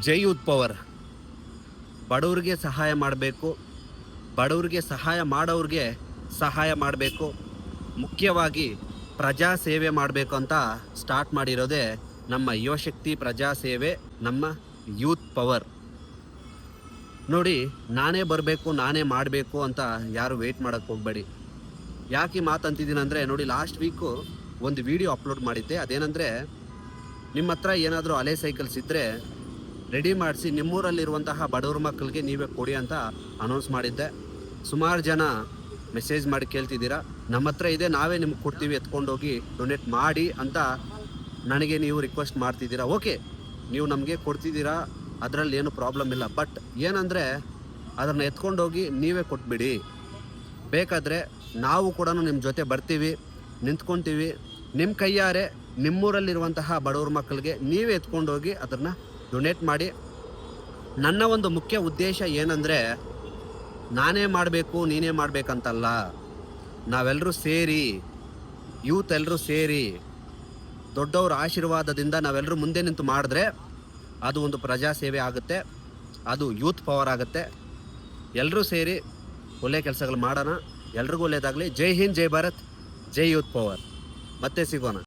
ಜೈ youth power. ಬಡವ್ರಿಗೆ ಸಹಾಯ ಮಾಡಬೇಕು, ಬಡವ್ರಿಗೆ ಸಹಾಯ ಮಾಡೋರಿಗೆ ಸಹಾಯ ಮಾಡಬೇಕು, ಮುಖ್ಯವಾಗಿ ಪ್ರಜಾ ಸೇವೆ ಮಾಡಬೇಕು ಅಂತ ಸ್ಟಾರ್ಟ್ ಮಾಡಿರೋದೇ ನಮ್ಮ ಯುವಶಕ್ತಿ ಪ್ರಜಾ ಸೇವೆ, ನಮ್ಮ ಯೂತ್ ಪವರ್. ನೋಡಿ, ನಾನೇ ಬರಬೇಕು ನಾನೇ ಮಾಡಬೇಕು ಅಂತ ಯಾರು ವೆಯ್ಟ್ ಮಾಡೋಕ್ಕೆ ಹೋಗಬೇಡಿ. ಯಾಕೆ ಮಾತಂತಿದ್ದೀನಿ ಅಂದರೆ, ನೋಡಿ, ಲಾಸ್ಟ್ ವೀಕು ಒಂದು ವಿಡಿಯೋ ಅಪ್ಲೋಡ್ ಮಾಡಿದ್ದೆ. ಅದೇನೆಂದರೆ, ನಿಮ್ಮ ಹತ್ರ ಏನಾದರೂ ಹಳೆ ಸೈಕಲ್ಸ್ ಇದ್ದರೆ ರೆಡಿ ಮಾಡಿಸಿ ನಿಮ್ಮೂರಲ್ಲಿರುವಂತಹ ಬಡವ್ರ ಮಕ್ಕಳಿಗೆ ನೀವೇ ಕೊಡಿ ಅಂತ ಅನೌನ್ಸ್ ಮಾಡಿದ್ದೆ. ಸುಮಾರು ಜನ ಮೆಸೇಜ್ ಮಾಡಿ ಕೇಳ್ತಿದ್ದೀರಾ, ನಮ್ಮ ಹತ್ರ ಇದೆ, ನಾವೇ ನಿಮ್ಗೆ ಕೊಡ್ತೀವಿ, ಎತ್ಕೊಂಡೋಗಿ ಡೊನೇಟ್ ಮಾಡಿ ಅಂತ ನನಗೆ ನೀವು ರಿಕ್ವೆಸ್ಟ್ ಮಾಡ್ತಿದ್ದೀರಾ. ಓಕೆ, ನೀವು ನಮಗೆ ಕೊಡ್ತಿದ್ದೀರಾ, ಅದರಲ್ಲಿ ಏನು ಪ್ರಾಬ್ಲಮ್ ಇಲ್ಲ. ಬಟ್ ಏನಂದರೆ, ಅದನ್ನು ಎತ್ಕೊಂಡೋಗಿ ನೀವೇ ಕೊಟ್ಬಿಡಿ. ಬೇಕಾದರೆ ನಾವು ಕೂಡ ನಿಮ್ಮ ಜೊತೆ ಬರ್ತೀವಿ, ನಿಂತ್ಕೊತೀವಿ. ನಿಮ್ಮ ಕೈಯಾರೆ ನಿಮ್ಮೂರಲ್ಲಿರುವಂತಹ ಬಡವ್ರ ಮಕ್ಕಳಿಗೆ ನೀವೇ ಎತ್ಕೊಂಡೋಗಿ ಅದನ್ನು ಡೊನೇಟ್ ಮಾಡಿ. ನನ್ನ ಒಂದು ಮುಖ್ಯ ಉದ್ದೇಶ ಏನಂದರೆ, ನಾನೇ ಮಾಡಬೇಕು ನೀನೇ ಮಾಡಬೇಕಂತಲ್ಲ, ನಾವೆಲ್ಲರೂ ಸೇರಿ, ಯೂತ್ ಎಲ್ಲರೂ ಸೇರಿ, ದೊಡ್ಡವರ ಆಶೀರ್ವಾದದಿಂದ ನಾವೆಲ್ಲರೂ ಮುಂದೆ ನಿಂತು ಮಾಡಿದ್ರೆ ಅದು ಒಂದು ಪ್ರಜಾ ಸೇವೆ ಆಗುತ್ತೆ, ಅದು ಯೂತ್ ಪವರ್ ಆಗುತ್ತೆ. ಎಲ್ಲರೂ ಸೇರಿ ಒಳ್ಳೆ ಕೆಲಸಗಳು ಮಾಡೋಣ. ಎಲ್ರಿಗೂ ಒಳ್ಳೆಯದಾಗಲಿ. ಜೈ ಹಿಂದ್, ಜೈ ಭಾರತ್, ಜೈ ಯೂತ್ ಪವರ್. ಮತ್ತೆ ಸಿಗೋಣ.